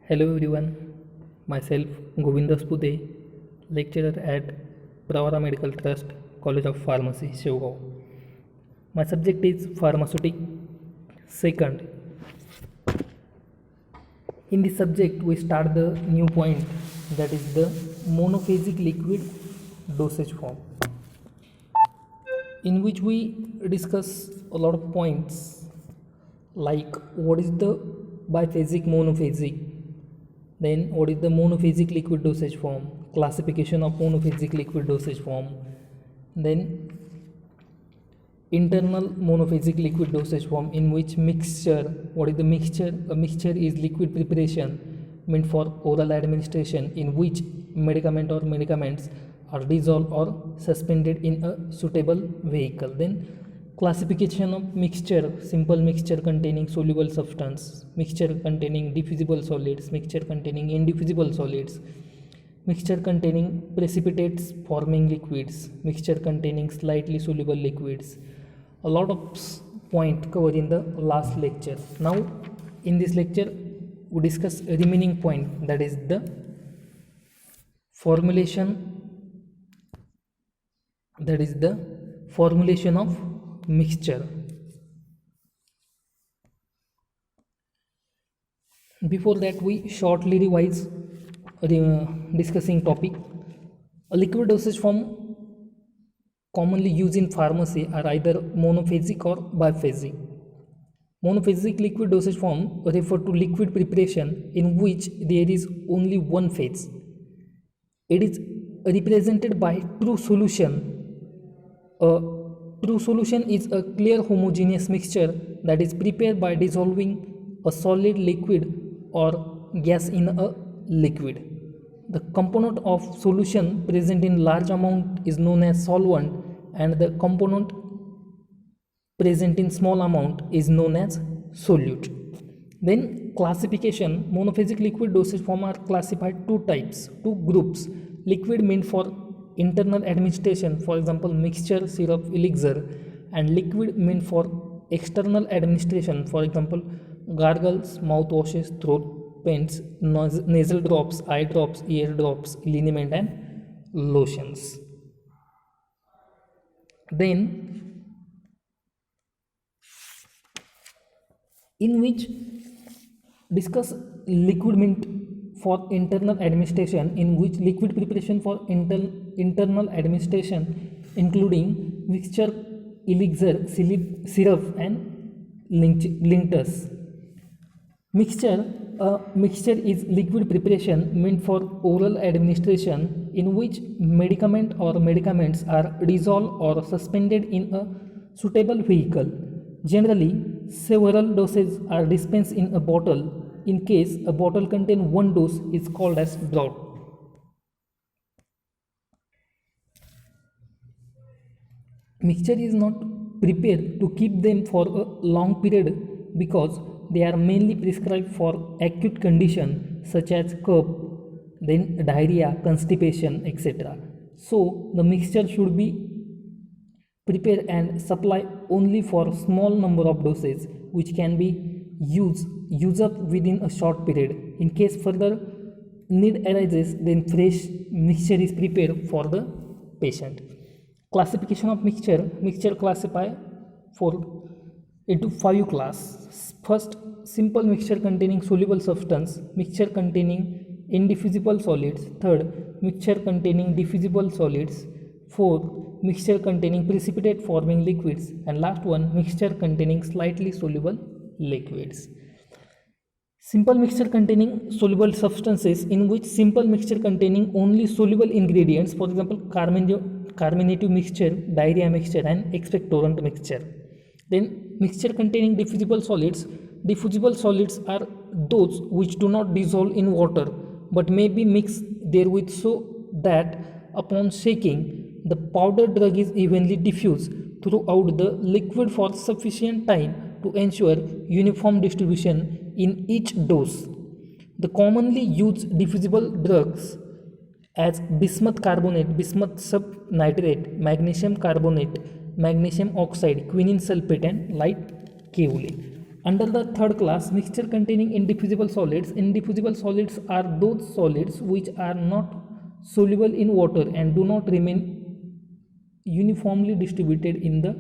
Hello everyone, myself Govindas Pude, lecturer at Pravara Medical Trust, College of Pharmacy, Shivgaon. My subject is pharmaceutic. Second, in this subject we start the new point, that is the monophasic liquid dosage form, in which we discuss a lot of points like what is the biphasic monophasic, then what is the monophasic liquid dosage form, classification of monophasic liquid dosage form, then internal monophasic liquid dosage form, in which mixture, what is the mixture? A mixture is liquid preparation meant for oral administration, in which medicament or medicaments are dissolved or suspended in a suitable vehicle. Then classification of mixture: simple mixture containing soluble substance, mixture containing diffusible solids, mixture containing indiffusible solids, mixture containing precipitates forming liquids, mixture containing slightly soluble liquids. A lot of point covered in the last lecture. Now in this lecture we discuss a remaining point, that is the formulation of mixture. Before that, we shortly revise discussing topic. A liquid dosage form commonly used in pharmacy are either monophasic or biphasic. Monophasic liquid dosage form refer to liquid preparation in which there is only one phase. It is represented by true solution. A true solution is a clear homogeneous mixture that is prepared by dissolving a solid, liquid or gas in a liquid. The component of solution present in large amount is known as solvent, and the component present in small amount is known as solute. Then classification: monophasic liquid dosage form are classified two groups: liquid meant for internal administration, for example mixture, syrup, elixir, and liquid meant for external administration, for example gargles, mouth washes, throat paints, nasal drops, eye drops, ear drops, liniment, and lotions. Then in which discuss liquid meant for internal administration, in which liquid preparation for internal administration including mixture, elixir, syrup, and linctus. Mixture is liquid preparation meant for oral administration, in which medicament or medicaments are dissolved or suspended in a suitable vehicle. Generally, several doses are dispensed in a bottle. In case a bottle contains one dose, is called as draught. Mixture is not prepared to keep them for a long period because they are mainly prescribed for acute conditions such as cough, then diarrhea, constipation, etc. So the mixture should be prepared and supply only for small number of doses, which can be used up within a short period. In case further need arises, then fresh mixture is prepared for the patient. Classification of mixture classify into 5 classes. First, simple mixture containing soluble substance, mixture containing indiffusible solids. Third, mixture containing diffusible solids. Fourth, mixture containing precipitate forming liquids, and last one, mixture containing slightly soluble liquids. Simple mixture containing soluble substances, in which simple mixture containing only soluble ingredients, for example carminative mixture, diarrhea mixture, and expectorant mixture. Then mixture containing diffusible solids. Diffusible solids are those which do not dissolve in water but may be mixed therewith, so that upon shaking the powdered drug is evenly diffused throughout the liquid for sufficient time to ensure uniform distribution in each dose. The commonly used diffusible drugs as bismuth carbonate, bismuth subnitrate, magnesium carbonate, magnesium oxide, quinine sulfate, and light kaolin. Under the third class, mixture containing indiffusible solids. Indiffusible solids are those solids which are not soluble in water and do not remain uniformly distributed in the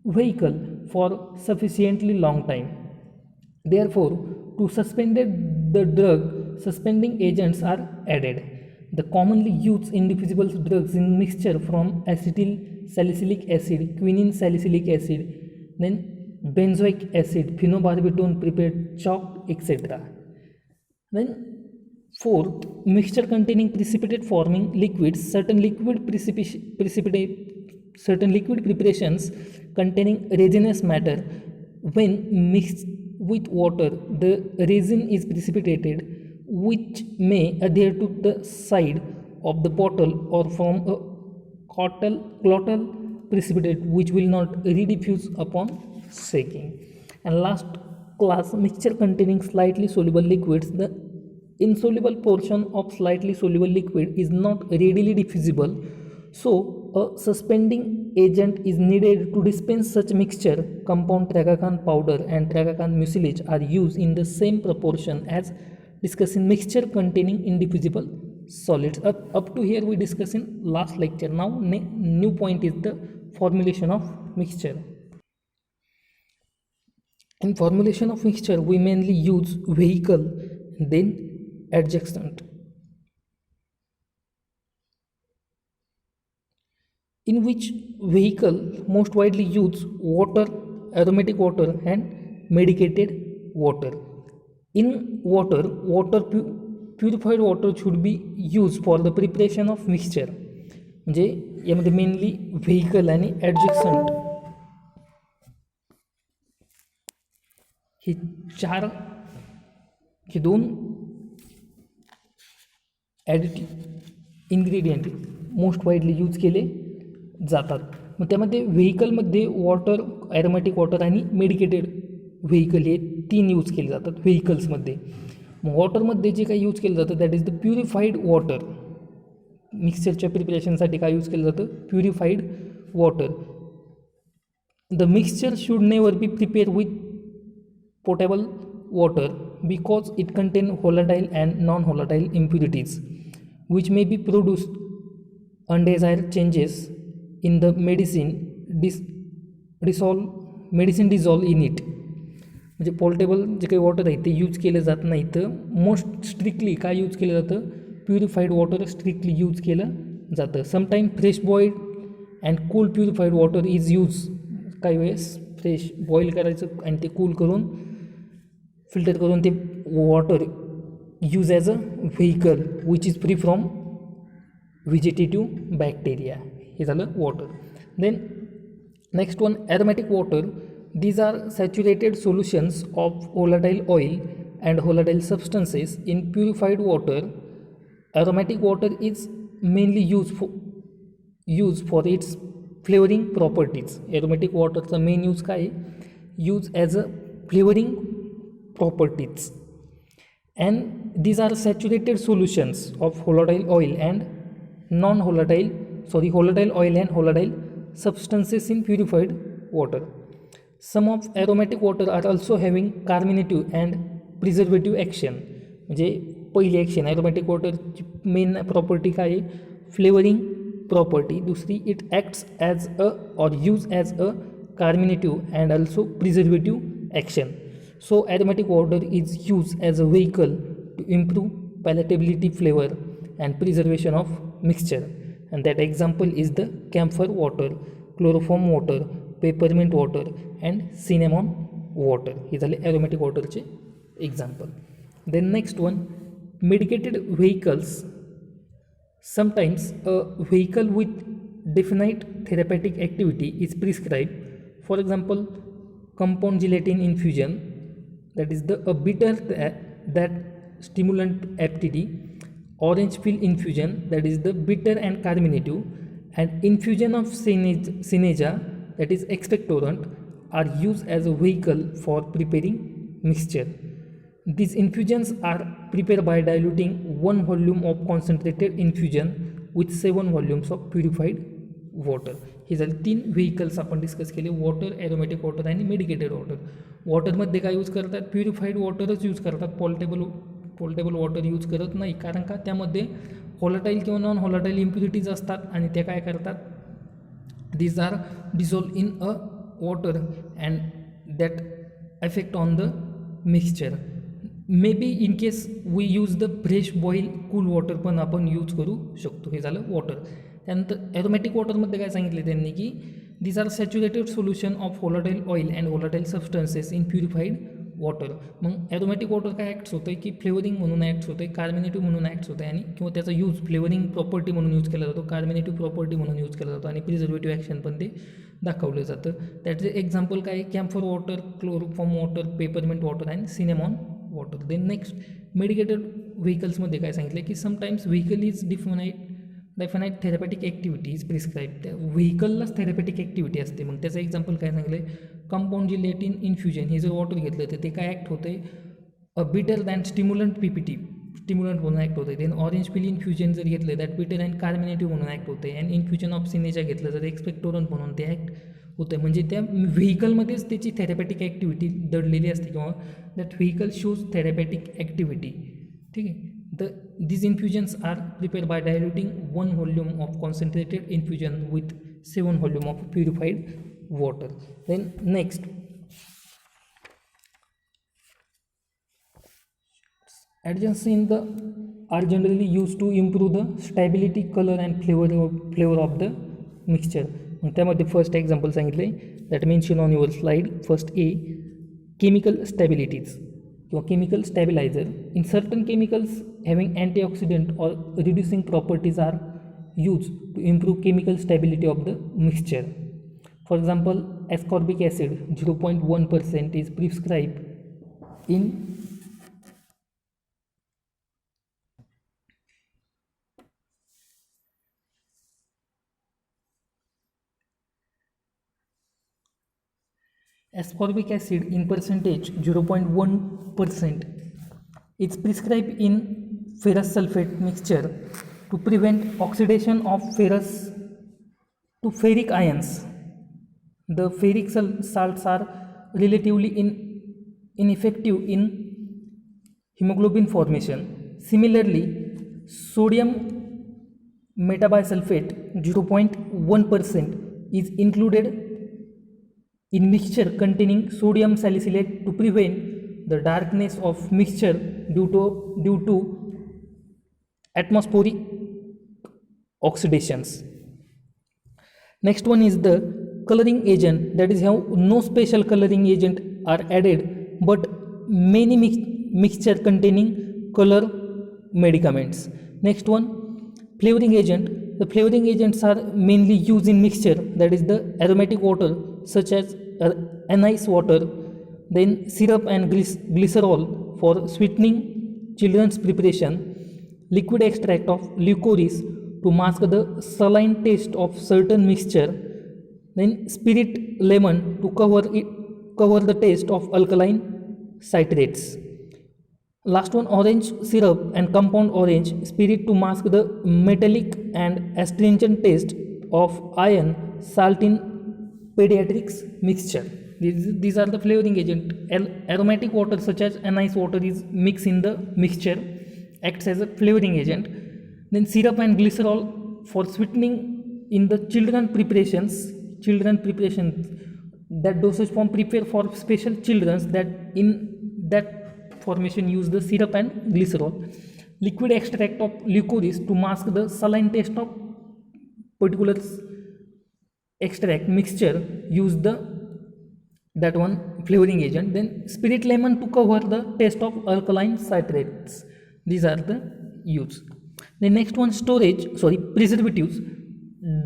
vehicle for sufficiently long time. Therefore, to suspend the drug, suspending agents are added. The commonly used indiffusible drugs in mixture from acetyl salicylic acid, quinine salicylic acid, then benzoic acid, phenobarbital prepared chalk, etc. Then fourth, mixture containing precipitate forming liquids. Certain liquid preparations containing resinous matter, when mixed with water, the resin is precipitated, which may adhere to the side of the bottle or form a clottal precipitate which will not rediffuse upon shaking. And last class, mixture containing slightly soluble liquids. The insoluble portion of slightly soluble liquid is not readily diffusible, so a suspending agent is needed to dispense such mixture. Compound tragacan powder and tragacan mucilage are used in the same proportion as discussed in mixture containing indiffusible solids. Up to here we discuss in last lecture. Now new point is the formulation of mixture. In formulation of mixture, we mainly use vehicle, then adjacent. In which vehicle most widely use water, aromatic water and medicated water. In water, purified water should be used for the preparation of mixture. म्हणजे यामध्ये mainly vehicle आणि adjacent हे दोन additive ingredient most widely use केले जातात. मग त्यामध्ये व्हेकलमध्ये water, aromatic water आणि medicated vehicle हे 3 use केले जातात व्हेकल्समध्ये. मग वॉटरमध्ये जे काही यूज केलं जातं that is the purified water. मिक्सचरच्या प्रिपरेशनसाठी काय यूज केलं जातं? Purified water. The mixture should never be prepare with potable water because it contains volatile and non-volatile impurities which may be produced undesired changes in the medicine dissolve in it. म्हणजे portable जे काही water आहे ते use केलं जात नाही. तर most strictly काय use केलं जातं? प्युरिफाईड वॉटर स्ट्रिक्टली यूज केलं जातं. Sometime fresh boiled and cool purified water is use. काही वेळेस फ्रेश बॉईल करायचं आणि ते कूल करून फिल्टर करून ते water use as a vehicle which is free from vegetative bacteria. हे झालं water. Then next one, aromatic water. These are saturated solutions of volatile oil and volatile substances in purified water. Aromatic water is mainly used for its flavoring properties. Aromatic water चा main use काय? Use as a flavoring properties. And these are saturated solutions of volatile oil and volatile oil and volatile substances in purified water. Some of aromatic water are also having carminative and preservative action. म्हणजे पहिली action aromatic वॉटरची main property काय आहे? Flavouring property. दुसरी, it acts as a or use as a carminative and also preservative action. So aromatic water is use as a vehicle to improve palatability, flavour and preservation of mixture. And that example is the camphor water, chloroform water, peppermint water and cinnamon water. हे झाले aromatic वॉटरचे example. Then next one, medicated vehicles. Sometimes a vehicle with definite therapeutic activity is prescribed. For example, compound gelatin infusion, that is a bitter that stimulant aptity, orange peel infusion, that is the bitter and carminative, and infusion of Seneca, that is expectorant, are used as a vehicle for preparing mixture. These infusions are prepared by diluting 1 volume of concentrated infusion with 7 volumes of purified water. हे झाले 3 vehicles आपण discuss केले, water, aromatic water आणि medicated water. वॉटरमध्ये काय use करतात, purified वॉटरच use करतात, portable water use करत नाही. कारण का, त्यामध्ये व्हॉलटाईल किंवा नॉन व्हॉलटाईल इम्प्युरिटीज असतात आणि त्या काय करतात, these are dissolved in a water and that affect on the mixture. Maybe in case we use the fresh boil cool water पण आपण यूज करू शकतो. हे झालं वॉटर. त्यानंतर ॲरोमॅटिक वॉटरमध्ये काय सांगितले त्यांनी की these are saturated solution of volatile oil and volatile substances in purified water. Mug aromatic water काय ॲक्ट्स होतं आहे की फ्लेवरिंग म्हणून ॲक्ट्स होतं आहे, कार्मिनेटिव्ह म्हणून ॲक्ट्स होतं आहे आणि किंवा त्याचा यूज फ्लेवरिंग प्रॉपर्टी म्हणून यूज केला जातो, कार्मिनेटिव्ह प्रॉपर्टी म्हणून यूज केला जातो आणि प्रिझर्वेटिव्ह ॲक्शन पण ते दाखवलं जातं. त्याचे एक्झाम्पल काय आहे, camphor water, chloroform water, peppermint water आणि cinnamon water. Then next medicated व्हेकल्समध्ये काय सांगितलं की sometimes vehicle is defied therapeutic activity is prescribe. त्या व्हेकललाच थेरपॅटिक ॲक्टिव्हिटी असते. मग त्याचं एक्झाम्पल काय सांगितलं आहे, कंपाऊंड जिलेटिन इन्फ्युजन. हे जर वॉटर घेतलं तर ते काय ॲक्ट होतं आहे, a bitter than stimulant PPT, stimulant म्हणून ॲक्ट होतं आहे. देन ऑरेंज पिल इन्फ्युजन जर घेतलं दॅट बिटर अँड कार्मिनेटिव्ह म्हणून ॲक्ट होतं आहे. अँड इन्फ्युजन ऑफ सिनेजा घेतलं तर एक्सपेक्टोरंट म्हणून ते ॲक्ट होतं आहे. म्हणजे त्या व्हेकलमध्येच त्याची थेरपॅटिक ॲक्टिव्हिटी दडलेली असते किंवा दॅट व्हेकल शोज थेरपॅटिक ॲक्टिव्हिटी. ठीक आहे. These infusions are prepared by diluting 1 volume of concentrated infusion with 7 volume of purified water. Then next, adjuncts in the are generally used to improve the stability, color and flavor of the mixture. मग त्यामध्ये first example सांगितले that mention on your slide. First A, chemical stabilities किंवा chemical stabiliser. In certain chemicals having antioxidant or reducing properties are use to improve chemical stability of the mixture. For example ascorbic acid 0.1% is prescribed in ascorbic acid in percentage 0.1% is prescribed in ferrous sulfate mixture to prevent oxidation of ferrous to ferric ions. The ferric salts are relatively ineffective in hemoglobin formation. Similarly, sodium metabisulfate 0.1% is included in mixture containing sodium salicylate to prevent the darkness of mixture due to atmospheric oxidations. Next one is the coloring agent, that is how no special coloring agent are added but many mixture containing color medicaments. Next one, flavoring agent. The flavoring agents are mainly used in mixture, that is the aromatic water such as anise water, then syrup and glycerol for sweetening children's preparation, liquid extract of licorice to mask the saline taste of certain mixture, then spirit lemon to cover the taste of alkaline citrates. Last one, orange syrup and compound orange spirit to mask the metallic and astringent taste of iron salt in pediatrics mixture. These are the flavoring agent. Aromatic water such as anise water is mixed in the mixture, acts as a flavoring agent. Then syrup and glycerol for sweetening in the children preparations, that dosage form prepare for special children, that in that formation use the syrup and glycerol. Liquid extract of licorice to mask the saline taste of particular extract mixture, use that one flavoring agent. Then spirit lemon to cover the taste of alkaline citrates. These are the use. The next one, preservatives.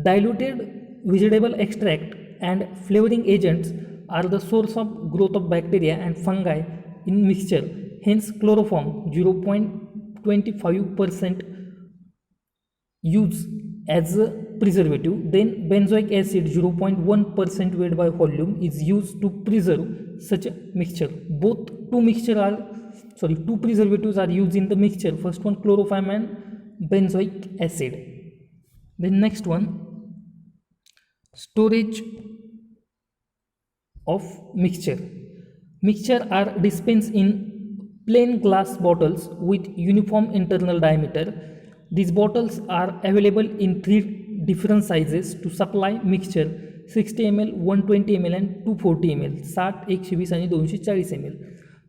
Diluted vegetable extract and flavoring agents are the source of growth of bacteria and fungi in mixture. Hence chloroform 0.25% use as a preservative. Then benzoic acid 0.1% weight by volume is used to preserve such a mixture. Two preservatives are used in the mixture. First one, chloroform and benzoic acid. Then next one, Storage of mixture. Mixture are dispensed in plain glass bottles with uniform internal diameter. These bottles are available in three different sizes to supply mixture: 60 ml, 120 ml and 240 ml. 60, 120 आणि 240 ml.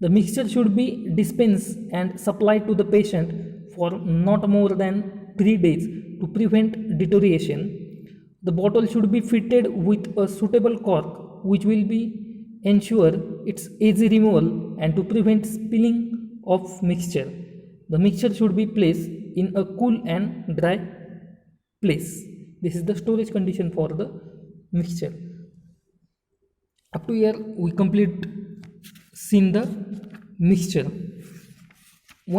The mixture should be dispensed and supplied to the patient for not more than 3 days to prevent deterioration. The bottle should be fitted with a suitable cork which will be ensure its easy removal and to prevent spilling of mixture. The mixture should be placed in a cool and dry place. This is the storage condition for the mixture. Up to here we complete seen the mixture.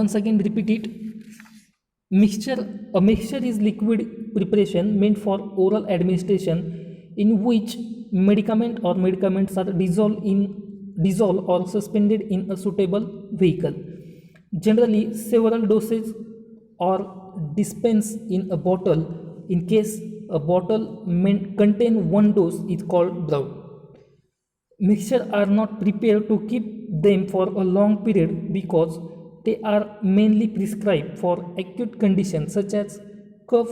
Once again repeat it. A mixture is liquid preparation meant for oral administration in which medicament or medicaments are dissolved or suspended in a suitable vehicle. Generally, several doses are dispensed in a bottle. In case a bottle contain one dose is called drug. Mixture are not prepared to keep them for a long period because they are mainly prescribed for acute conditions such as cough,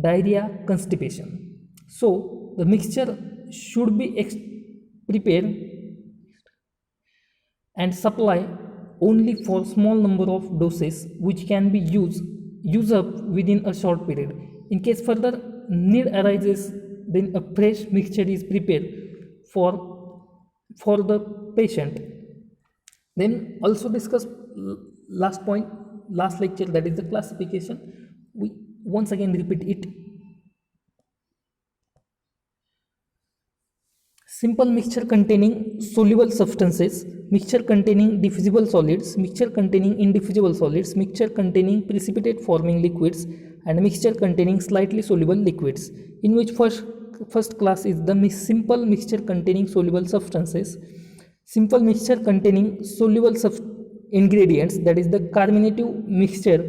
diarrhea, constipation. So the mixture should be prepared and supply only for small number of doses which can be used up within a short period. In case further need arises, then a fresh mixture is prepared for the patient. Then also discuss last point, last lecture, that is the classification. We once again repeat it. Simple mixture containing soluble substances, mixture containing diffusible solids, mixture containing indiffusible solids, mixture containing precipitate forming liquids, and mixture containing slightly soluble liquids, in which first class is the simple mixture containing soluble substances. Simple mixture containing soluble ingredients, that is the carminative mixture,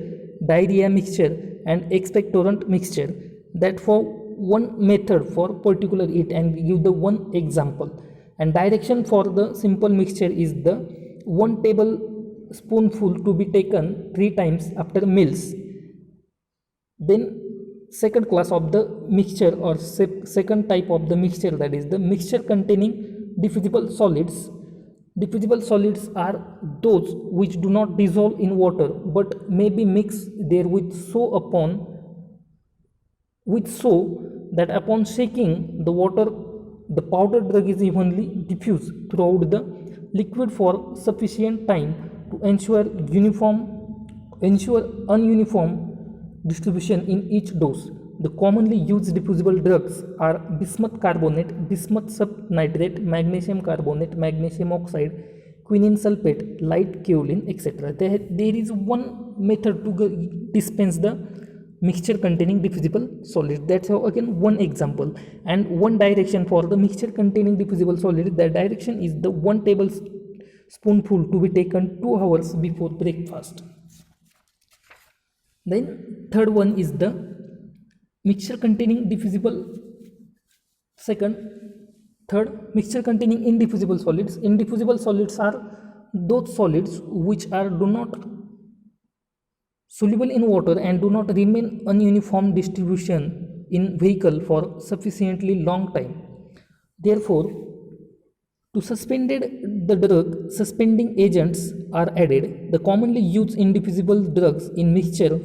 diarrhea mixture and expectorant mixture. That for one method for particular it and give the one example. And direction for the simple mixture is the 1 tablespoonful to be taken 3 times after meals. Then second class of the mixture or second type of the mixture, that is the mixture containing diffusible solids. Diffusible solids are those which do not dissolve in water but may be mixed therewith so that upon shaking the water, the powdered drug is evenly diffused throughout the liquid for sufficient time to ensure ununiform distribution in each dose. The commonly used diffusible drugs are bismuth carbonate, bismuth subnitrate, magnesium carbonate, magnesium oxide, quinine sulfate, light kaolin, etc. There is one method to dispense the mixture containing diffusible solid. That's how again one example. And one direction for the mixture containing diffusible solid. The direction is the 1 tablespoonful to be taken 2 hours before breakfast. Then third one is the mixture containing diffusible. Third, mixture containing indiffusible solids. Indiffusible solids are those solids which do not soluble in water and do not remain ununiform distribution in vehicle for sufficiently long time. Therefore, to suspended the drug, suspending agents are added. The commonly used indiffusible drugs in mixture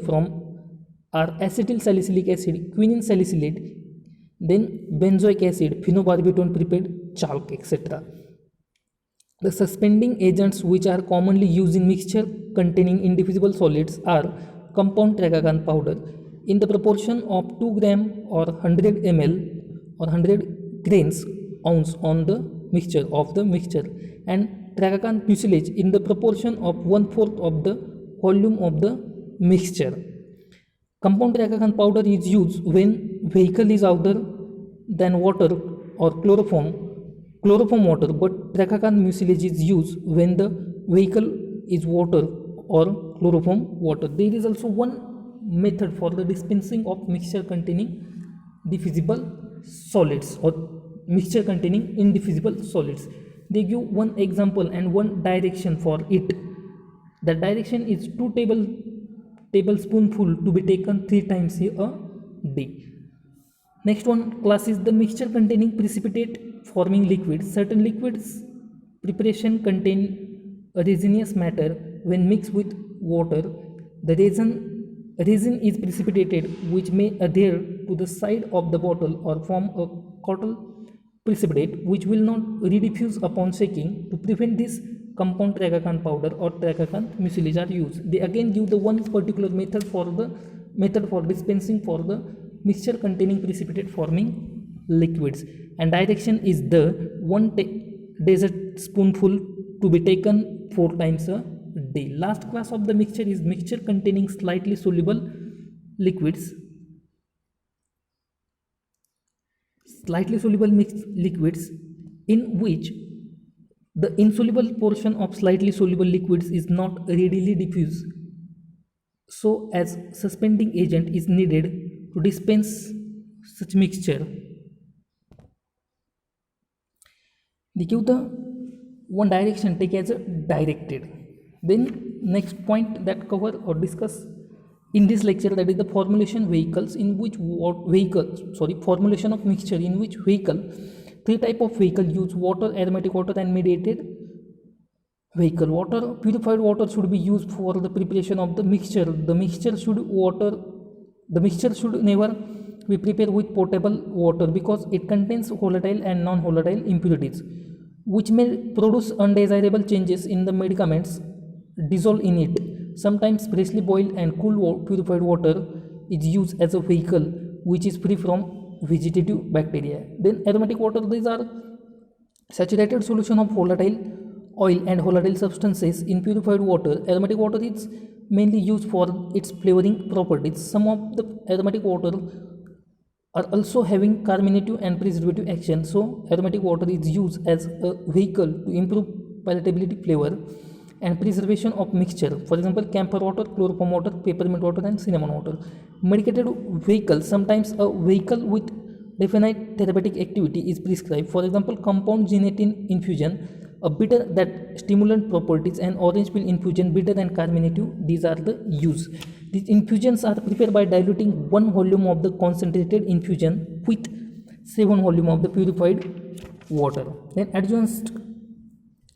are acetyl salicylic acid, quinine salicylate, then benzoic acid, phenobarbital prepared chalk, etc. The suspending agents which are commonly used in mixture containing indiffusible solids are compound tragacan powder in the proportion of 2 gram or 100 ml or 100 grains ounce on the mixture and tragacan mucilage in the proportion of 1/4 of the volume of the mixture. Compound tragacan powder is used when vehicle is other than water or chloroform water, but tragacan mucilage is used when the vehicle is water or chloroform water. There is also one method for the dispensing of mixture containing diffusible solids or mixture containing indivisible solids. They give one example and one direction for it. The direction is 2 tablespoonful to be taken 3 times a day. Next one class is the mixture containing precipitate forming liquids. Certain liquids preparation contain a resinous matter. When mixed with water, the resin is precipitated, which may adhere to the side of the bottle or form a cotton precipitate which will not rediffuse upon shaking. To prevent this, compound tragacan powder or tragacan mucilage are used. They again give the one particular method for dispensing for the mixture containing precipitate forming liquids, and direction is the 1 dessert spoonful to be taken 4 times a day. Last class of the mixture is mixture containing slightly soluble liquids. Slightly soluble mixed liquids in which the insoluble portion of slightly soluble liquids is not readily diffused, so as suspending agent is needed to dispense such mixture. They give the one direction, take as a directed. Then next point that cover or discuss in this lecture, that is the formulation vehicles in which formulation of mixture in which vehicle. 3 type of vehicle use: water, aromatic water and mediated vehicle. Water, purified water should be used for the preparation of the mixture. The mixture should never be prepared with potable water because it contains volatile and non-volatile impurities which may produce undesirable changes in the medicaments dissolved in it. Sometimes freshly boiled and cool purified water is used as a vehicle which is free from vegetative bacteria. Then aromatic water, these are saturated solution of volatile oil and volatile substances in purified water. Aromatic water is mainly used for its flavoring properties. Some of the aromatic water are also having carminative and preservative action, so aromatic water is used as a vehicle to improve palatability, flavor and preservation of mixture. For example, camphor water, chloroform water, peppermint water and cinnamon water. Medicated vehicle, sometimes a vehicle with definite therapeutic activity is prescribed. For example, compound genetin infusion, a bitter that stimulant properties, and orange peel infusion, bitter and carminative. These are the use. These infusions are prepared by diluting 1 volume of the concentrated infusion with 7 volume of the purified water. Then adjuvants,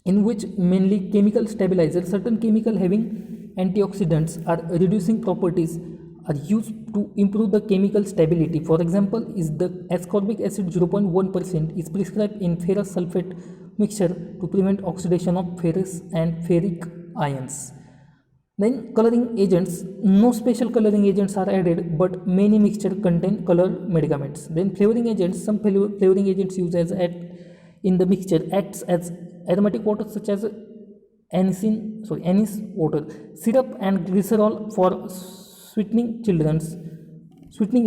in which mainly chemical stabilizers, certain chemical having antioxidants are reducing properties are used to improve the chemical stability. For example, is the ascorbic acid 0.1% is prescribed in ferrous sulfate mixture to prevent oxidation of ferrous and ferric ions. Then coloring agents, no special coloring agents are added, but many mixture contain color medicaments. Then flavoring agents, some flavoring agents used as in the mixture acts as aromatic water such as anise water, syrup and glycerol for sweetening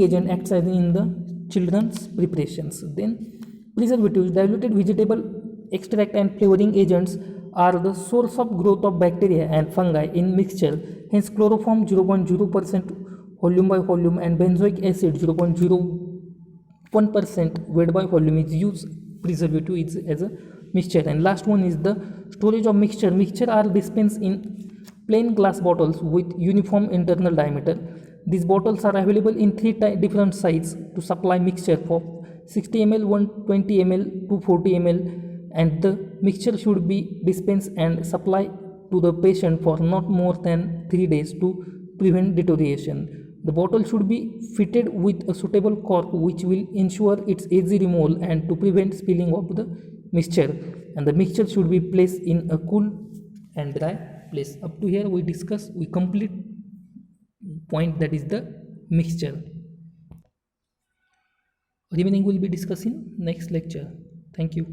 agent acts as in the children's preparations. Then preservatives, diluted vegetable extract and flavoring agents are the source of growth of bacteria and fungi in mixture. Hence chloroform 0.0% volume by volume and benzoic acid 0.01% weight by volume is used preservative is as a mixture. And last one is the storage of mixture. Mixture are dispensed in plain glass bottles with uniform internal diameter. These bottles are available in 3 different sizes to supply mixture for 60 ml, 120 ml, 240 ml, and the mixture should be dispensed and supplied to the patient for not more than 3 days to prevent deterioration. The bottle should be fitted with a suitable cork which will ensure its easy removal and to prevent spilling of the mixture, and the mixture should be placed in a cool and dry place. Up to here we complete point, that is the mixture. Remaining will be discussed in next lecture. Thank you.